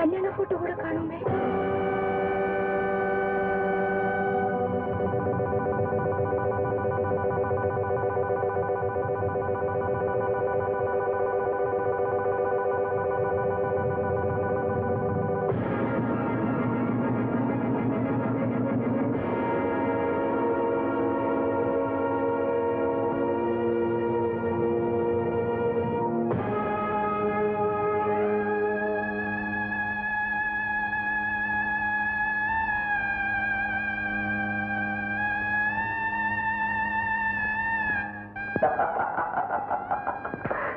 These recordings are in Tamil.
கல்யாண போட்டோ கூட காணுமே.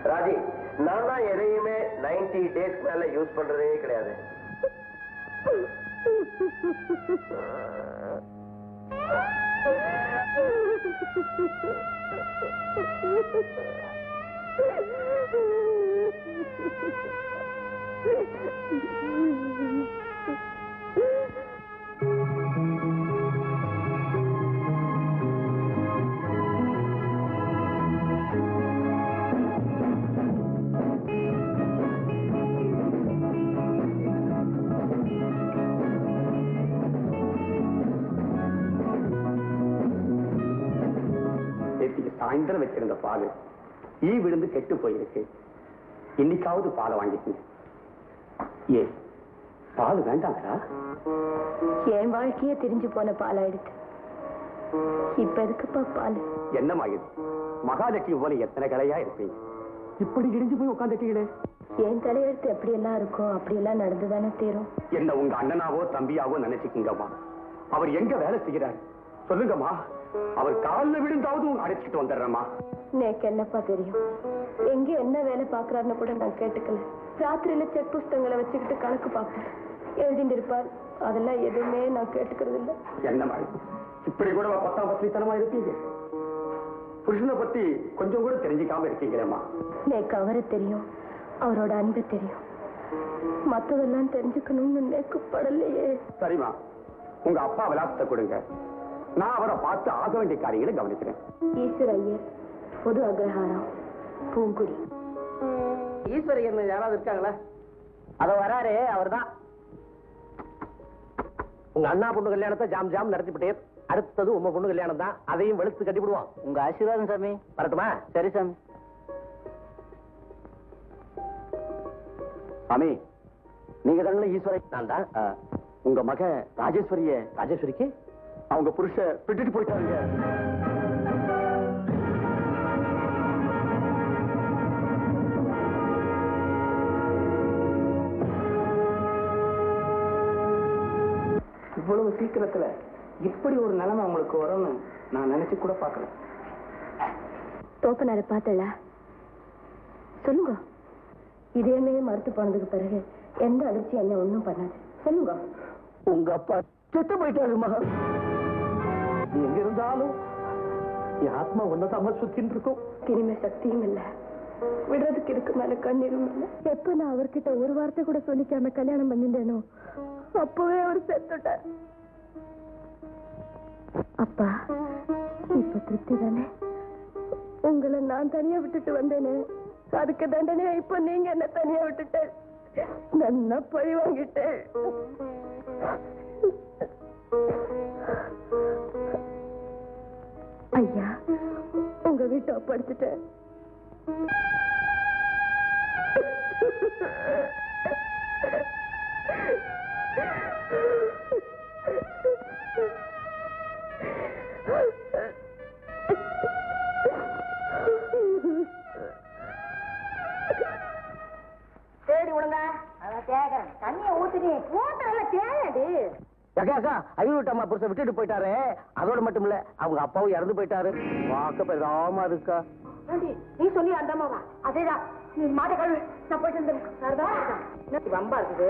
ராஜி, நான் தான் எதையுமே 90 days மேல யூஸ் பண்றதே கிடையாது. சாயந்தரம் வச்சிருந்த பால் ஈ விழுந்து கெட்டு போயிருக்கு. இன்னைக்காவது பாலை வாங்கிக்கணும். ஏ பால் வேண்டாங்களா? என் வாழ்க்கையே தெரிஞ்சு போன பால் ஆயிடுச்சு. இப்ப எதுக்குப்பா பால்? என்னமா இது? மகாலட்சுமி போல எத்தனை கலையா இருப்பீங்க, இப்படி இடிஞ்சு போய் உட்காந்துட்டீங்களே. என் தலையெழுத்து எப்படி எல்லாம் இருக்கோ அப்படி எல்லாம் நடந்துதானே தீரும். என்ன உங்க அண்ணனாவோ தம்பியாவோ நினைச்சுக்கிங்கம்மா. அவர் எங்க வேலை செய்கிறார் சொல்லுங்கம்மா. அவர் காலில் விழுந்தாவது அடைச்சிட்டு வந்துடுறேம்மா. எனக்கு என்னப்பா தெரியும்? எங்க என்ன வேலை பாக்குறாருன்னு கூட நான் கேட்டுக்கல. ராத்திரியில செக் புஸ்தகங்களை வச்சுக்கிட்டு கணக்கு பார்ப்பேன், எழுதிட்டு இருப்பார். அதெல்லாம் எதுவுமே நான் கேட்டுக்கிறது இல்லை. என்ன மாதிரி இப்படி கூட 10ஆம் பசலித்தனமா இருப்பீங்க? புருஷனை பத்தி கொஞ்சம் கூட தெரிஞ்சுக்காம இருக்கீங்களேம்மா. எனக்கு அவரை தெரியும், அவரோட அன்பு தெரியும். மத்ததெல்லாம் தெரிஞ்சுக்கணும்னு எனக்கு படலையே. சரிம்மா, உங்க அப்பா விலாசத்தை கொடுங்க, நான் அவரை பார்த்து ஆக வேண்டிய காரியங்களை கவனிக்கிறேன். ஈஸ்வர ஐயர், பொது அக்ரஹாரம், பூங்குடி. ஈஸ்வரன் யாராவது இருக்காங்களா? அத வராரு, அவர் தான். உங்க அண்ணா பொண்ணு கல்யாணத்தை ஜாம் ஜாம் நடத்திவிட்டேன். அடுத்தது உங்க பொண்ணு கல்யாணம் தான், அதையும் வெளுத்து கட்டி விடுவான். உங்க ஆசீர்வாதம் சாமி. வரட்டுமா? சரி சாமி. சாமி, நீங்க தானே ஈஸ்வரன்? நான் தான். உங்க மக ராஜேஸ்வரிக்கு அவங்க புருஷ விட்டுட்டு போயிட்டாருங்க. இவ்வளவு சீக்கிரத்துல இப்படி ஒரு நிலைமை உங்களுக்கு வரும்னு நான் நினைச்சு கூட பார்க்கல. தோப்பனாரை பார்த்தல சொல்லுங்க. இதேமே மறுத்து போனதுக்கு பிறகு எந்த அதிர்ச்சி என்ன ஒண்ணும் பண்ணாது. சொல்லுங்க. உங்க அப்பா செத்து போயிட்டாரு மகா. எங்க இருந்தாலும் என் ஆத்மா ஒன்னதாம சுத்தின்னு இருக்கும். இனிமே சக்தியும் இல்ல, விடுறதுக்கு இருக்கு மேல கண்ணீரும் இல்ல. எப்ப நான் அவர்கிட்ட ஒரு வார்த்தை கூட சொல்லிக்காம கல்யாணம் பண்ணிட்டேனோ அப்பவே அவர் செத்துட்டார். அப்பா, இப்ப திருப்தி தானே? உங்களை நான் தனியா விட்டுட்டு வந்தேனே, அதுக்கு தண்டனையா இப்ப நீங்க என்ன தனியா விட்டுட்டு நல்லா பழி வாங்கிட்டேன். ஐயா, உங்க வீட்டை ஒப்படைச்சிட்டேன். சரி விடுங்க, அதான் தேக்கிறேன். தண்ணியை ஊத்துடி, போட்டால தேடி. ஐயோட்டம்மா புருஷ விட்டுட்டு போயிட்டாரு. அதோட மட்டும் இல்ல, அவங்க அப்பாவும் இறந்து போயிட்டாரு. வாக்க பெதாமா இருக்கா. நீ சொல்லி அந்தமாவா? அதேதான். நீ மாட்ட கழுவு, நான் போயிட்டு வந்துருக்கேன். வம்பா இருக்குது.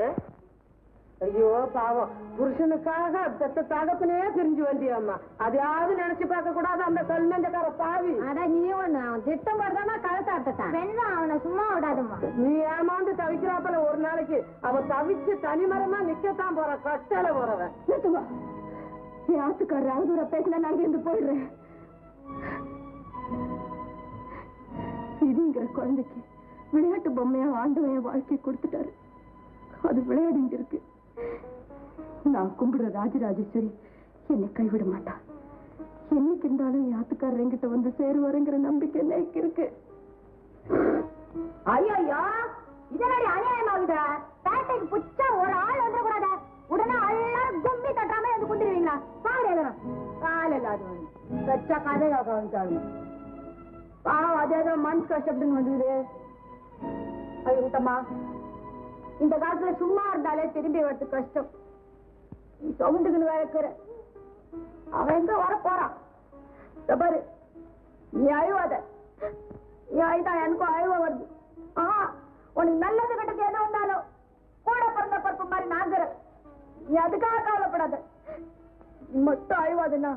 ஐயோ பாவம், புருஷனுக்காக பெத்த தகப்பனே பிரிஞ்சு வந்தியம்மா. அதையாவது நினைச்சு பார்க்க கூடாது அந்த கல்நஞ்சக்கார பாவி. அதான் நீ ஒண்ணு அவன் திட்டம் போடுறானா கழுத்தாட்டான். பெண்ணா அவனை சும்மா விடாதுமா. நீ ஏமாந்து தவிக்கிறாப்பல ஒரு நாளைக்கு அவன் தவிச்சு தனிமரமா நிக்கத்தான் போற, கட்டல போறவன். என் ஆத்துக்காரர் அவதூற பேசினா நான் இருந்து போயிடுறேன். இதுங்கிற குழந்தைக்கு விளையாட்டு பொம்மையா ஆண்டவன் வாழ்க்கை கொடுத்துட்டாரு. அது விளையாடிட்டு இருக்கு. நான் கும்பிடுற ராஜராஜேஸ்வரி என்னை கைவிட மாட்டா. என்னைக்கு இருந்தாலும் யாத்துக்காரர் என்கிட்ட வந்து சேருவாருங்கிற நம்பிக்கை எனக்கு இருக்கு. ஐயோ இதனடி அநியாயமாகுதா? பேட்டைக்கு புச்சா ஒரு ஆள் வந்துடக்கூடாத. உடனே எல்லாரும் கும்பி தட்டாம வந்து குந்திருவீங்களா? காலையில அது பெற்ற கதையாக வந்துட்டாங்க. பாவம் அதேதோ மனசு கஷ்டப்பட்டுன்னு வந்தது. அது விட்டமா, இந்த காலத்துல சும்மா இருந்தாலே திரும்பி வரது கஷ்டம். நீ சவுண்டுக்குன்னு வேலைக்கிற அவன் எங்க வர போறான் பாரு. நீ அழுவாத. நீ அழுதா எனக்கும் அழுவ வருது. உனக்கு நல்லது கிட்டது எது வந்தாலும் கூட பிறந்த பருப்பு மாதிரி நாங்குற. நீ அதுக்காக கவலைப்படாத. நீ மட்டும் அழுவாதுன்னா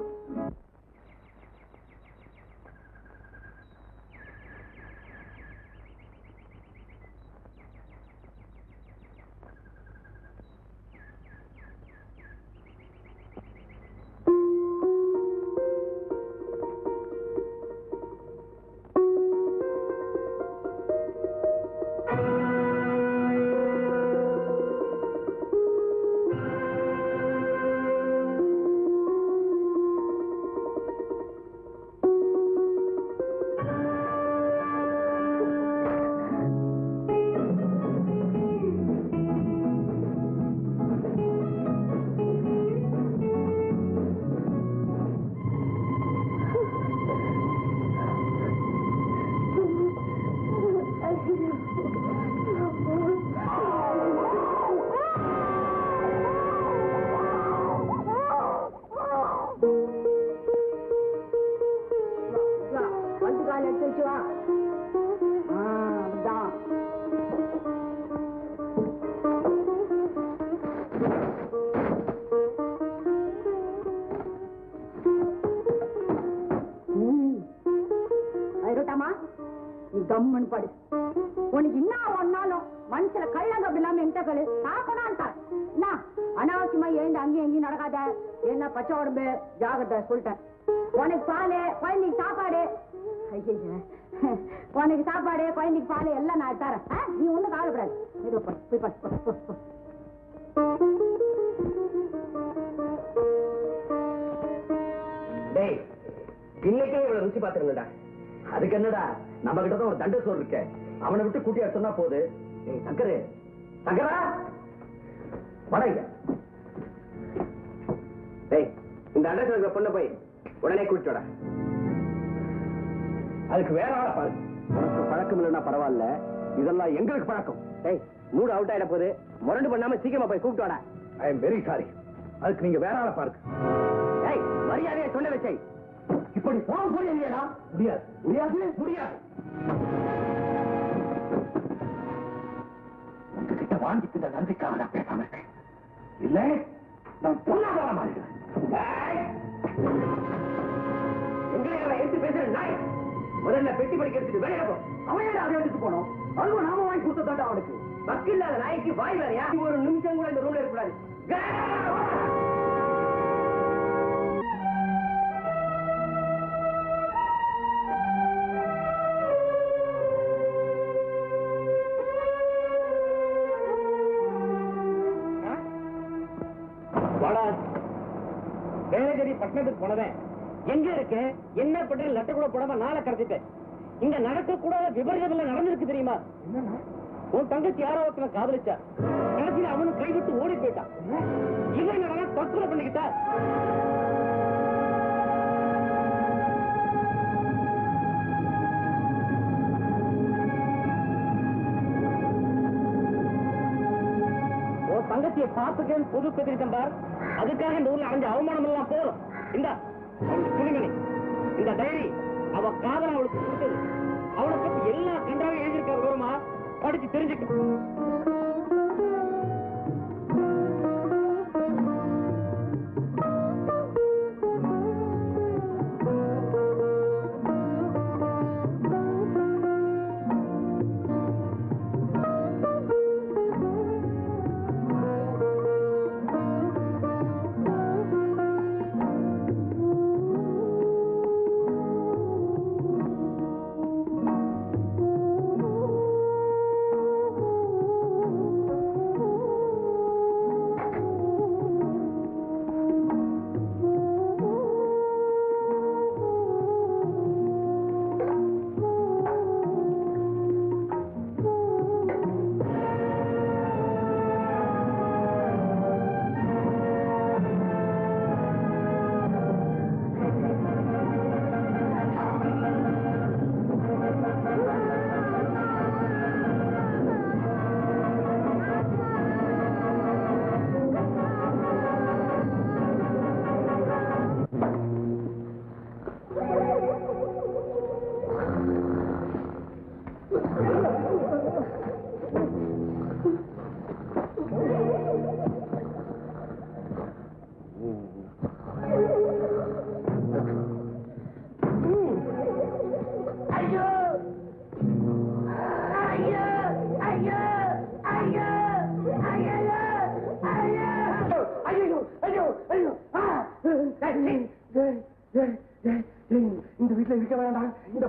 கம்மன் படு. உனக்கு என்ன ஒன்னாலும் மனசுல கள்ளங்க இல்லாம எந்த கழு சாப்பிடான். அனாவசியமா எழுந்து அங்கேயும் எங்கேயும் நடக்காத. என்ன பச்சை உடம்பு ஜாகிரதை சொல்லிட்டேன். உனக்கு பாலு, குழந்தைக்கு சாப்பாடு. உனக்கு சாப்பாடு, குழந்தைக்கு பாலு எல்லாம் நான் தரேன். நீ ஒண்ணு கவலைப்படாது. ஏதோ போய் பஸ். இன்னைக்கே இவ்வளவு ருசி பாத்துருங்கடா. அதுக்கு என்னடா, நம்ம கிட்ட தான் ஒரு தண்ட சோறு இருக்க. அவனை விட்டு கூட்டியா சொன்னா போது. சங்கரு, சங்கரா வடங்க. இந்த அண்டை பொண்ணை போய் உடனே கூட்டிட்டு. அதுக்கு வேற ஆளை பாரு. உனக்கு பழக்கம் இல்லைன்னா பரவாயில்ல, இதெல்லாம் எங்களுக்கு பழக்கம். மூடு அவுட் ஆயிட போது. முரண்டு பண்ணாம சீக்கிரமா போய் கூப்பிட்டு வாடா. I am very sorry. அதுக்கு நீங்க வேற ஆளை பாருங்க. மரியாதையை சொல்ல வச்சை. இப்படி போக முடியலையா? முடியாது, முடியாது, முடியாது. உங்ககிட்ட வாங்கிட்டு இந்த நன்றிக்காக நான் பேசாம இருக்கேன். இல்ல நான் பொருளாதார மாறிடுவேன். எங்களை எடுத்து பேசுறேன் நாய். முதல்ல பெட்டி படிக்க எடுத்துட்டு வெளியில போ. அவன் அதை எடுத்து போனோம். அதுவும் நாம வாங்கி கொடுத்தா அவனுக்கு பக்கு இல்லாத நாய்க்கு வாய் வேறையா? ஒரு நிமிஷம் கூட இந்த ரூம்ல இருக்கக்கூடாது. வேலைச்சேரி பட்டணத்துக்கு போனவன் எங்க இருக்கு, என்ன பண்ற லெட்டர் கூட போடாம நாளை கடத்திட்டேன். இங்க நடக்க கூடாத விபரீதம் நடந்திருக்கு தெரியுமா? உன் தங்கச்சி யாரோ ஒருத்தனை காதலிச்சா, கடைசியில் அவனும் கைவிட்டு ஓடி போயிட்டான். இவன் தற்கொலை பண்ணிக்கிட்டா. உன் தங்கச்சியை பார்த்துக்கேன்னு பொது பெற்றிருக்கேன் பார். அதுக்காக இந்த ஊர்ல அடைஞ்ச அவமானம் எல்லாம் போதும். இந்த துணிமணி, இந்த டைரி அவ காதல அவளுக்கு கொடுத்தது. அவளை பத்தி எல்லா கண்டாவும் எழுதியிருக்க விவரமா படிச்சு தெரிஞ்சுக்க.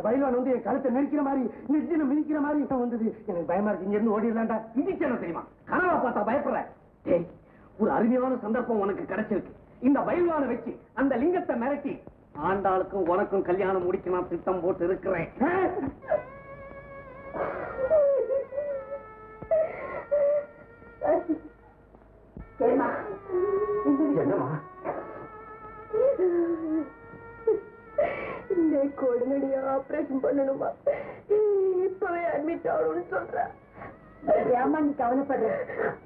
பயில்வான் வந்து என் கழுத்தை நெரிக்கிற மாதிரி நெஞ்சில மிதிக்கிற மாதிரி வந்தது. எனக்கு பயமா இருக்கு. இங்க இருந்து ஓடிடலாம்டா. இடிச்சேன் தெரியுமா? கனவா பார்த்தா பயப்படுறேன். டேய், ஒரு அருமையான சந்தர்ப்பம் உனக்கு கிடைச்சிருக்கு. இந்த பயில்வானை வச்சு அந்த லிங்கத்தை மிரட்டி ஆண்டாளுக்கும் உனக்கும் கல்யாணம் முடிக்க நான் திட்டம் போட்டு இருக்கிறேன். என்னம்மா? உடனடியா ஆபரேஷன் பண்ணணுமா? இப்பவே அட்மிட் ஆகணும்னு சொல்றேன். ஏமா நீ கவலைப்படுற?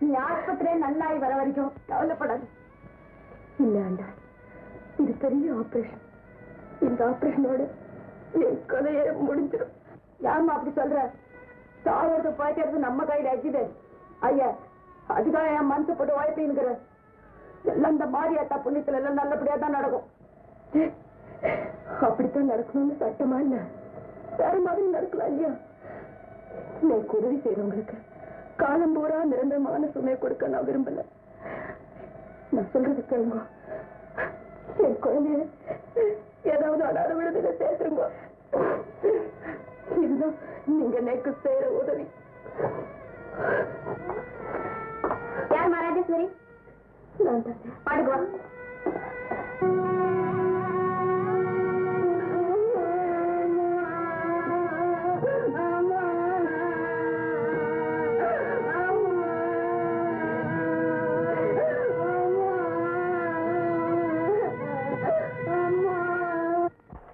நீ ஆஸ்பத்திரியே நல்லாயி வர வரைக்கும் கவலைப்படாது. இல்ல ஆண்டா, இது பெரிய ஆபரேஷன். இந்த ஆபரேஷனோட என் கதையை முடிஞ்சிடும். யாருமா அப்படி சொல்ற? சாவோட போயிட்டு நம்ம கையில ஆச்சுது. ஐயா, அதுக்காக என் மனசு போட்டு உழைப்பின்னுக்கிற. எல்லாம் இந்த மாரியாத்தா புண்ணியத்துல எல்லாம் நல்லபடியா தான் நடக்கும். அப்படித்தான் நடக்கணும்னு சட்டமா இல்ல, வேற மாதிரி நடக்கலாம் இல்லையா? எனக்கு உதவி செய்யறவங்களுக்கு காலம் பூரா நிரந்தரமான சுமையை கொடுக்க நான் விரும்பல. நான் சொல்றது கேளுங்க. என் குழந்தைய ஏதாவது அடாத விடுதலை சேர்த்துருங்க. இதுதான் நீங்க எனக்கு செய்யற உதவி. யார் மகாராஜேஸ்வரி? நான் தான். பாடுக்குவா.